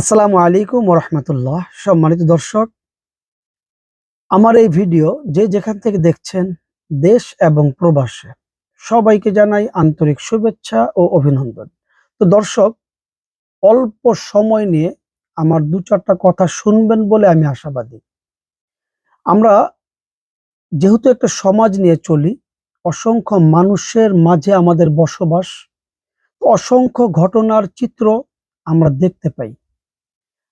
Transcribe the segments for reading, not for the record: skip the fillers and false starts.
আসসালামু আলাইকুম ওরহমতুল্লাহ। সম্মানিত দর্শক, আমার এই ভিডিও যে যেখান থেকে দেখছেন, দেশ এবং প্রবাসে, সবাইকে জানাই আন্তরিক শুভেচ্ছা ও অভিনন্দন। তো দর্শক, অল্প সময় নিয়ে আমার দু চারটা কথা শুনবেন বলে আমি আশাবাদী। আমরা যেহেতু একটা সমাজ নিয়ে চলি, অসংখ্য মানুষের মাঝে আমাদের বসবাস, অসংখ্য ঘটনার চিত্র আমরা দেখতে পাই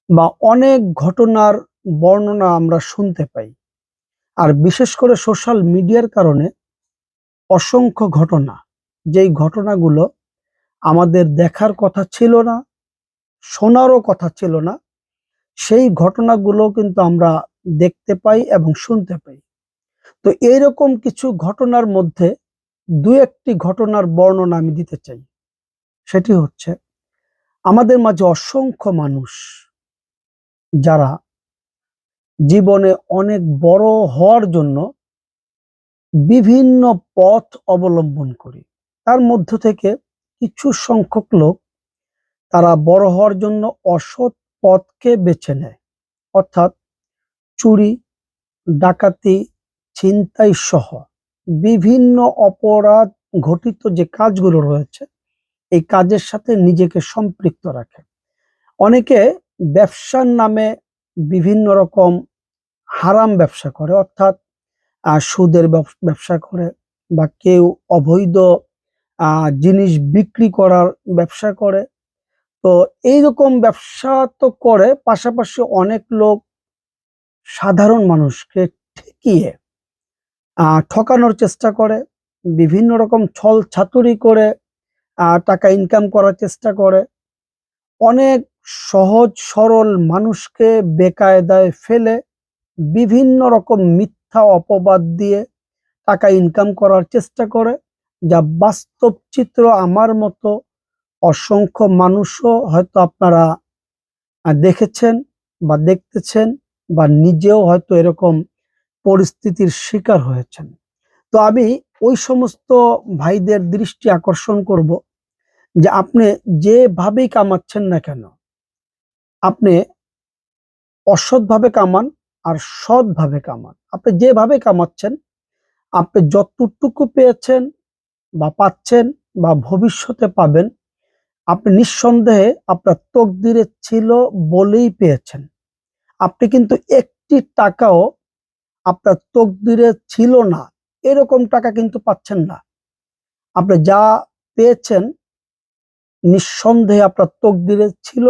বা অনেক ঘটনার বর্ণনা আমরা শুনতে পাই। আর বিশেষ করে সোশ্যাল মিডিয়ার কারণে অসংখ্য ঘটনা, যেই ঘটনাগুলো আমাদের দেখার কথা ছিল না, শোনারও কথা ছিল না, সেই ঘটনাগুলো কিন্তু আমরা দেখতে পাই এবং শুনতে পাই। তো এইরকম কিছু ঘটনার মধ্যে দু একটি ঘটনার বর্ণনা আমি দিতে চাই। সেটি হচ্ছে, আমাদের মাঝে অসংখ্য মানুষ যারা জীবনে অনেক বড় হওয়ার জন্য বিভিন্ন পথ অবলম্বন করি। তার মধ্য থেকে কিছু সংখ্যক লোক তারা বড় হওয়ার জন্য অসৎ পথকে বেছে নেয়, অর্থাৎ চুরি, ডাকাতি, ছিনতাই সহ বিভিন্ন অপরাধ ঘটিত যে কাজগুলো রয়েছে, এই কাজের সাথে নিজেকে সম্পৃক্ত রাখে। অনেকে ব্যবসার নামে বিভিন্ন রকম হারাম ব্যবসা করে, অর্থাৎ সুদের ব্যবসা করে, বা কেউ অবৈধ জিনিস বিক্রি করার ব্যবসা করে। তো এইরকম ব্যবসা তো করে, পাশাপাশি অনেক লোক সাধারণ মানুষকে ঠকিয়ে ঠকানোর চেষ্টা করে, বিভিন্ন রকম ছল ছাতুরি করে টাকা ইনকাম করার চেষ্টা করে। অনেক সহজ সরল মানুষকে বেকায়দায় ফেলে বিভিন্ন রকম মিথ্যা অপবাদ দিয়ে টাকা ইনকাম করার চেষ্টা করে, যা বাস্তব চিত্র আমার মতো অসংখ্য মানুষও হয়তো আপনারা দেখেছেন বা দেখতেছেন, বা নিজেও হয়তো এরকম পরিস্থিতির শিকার হয়েছেন। তো আমি ওই সমস্ত ভাইদের দৃষ্টি আকর্ষণ করব যে আপনি যেভাবেই কামাচ্ছেন না কেন, আপনি অসৎভাবে কামান আর সৎভাবে কামান, আপনি যেভাবে কামাচ্ছেন, আপনি যতটুকু পেয়েছেন বা পাচ্ছেন বা ভবিষ্যতে পাবেন, আপনি নিঃসন্দেহে আপনার তকদিরে ছিল বলেই পেয়েছেন। আপনি কিন্তু একটি টাকাও আপনার তকদিরে ছিল না এরকম টাকা কিন্তু পাচ্ছেন না। আপনি যা পেয়েছেন নিঃসন্দেহে আপনার তকদিরে ছিল।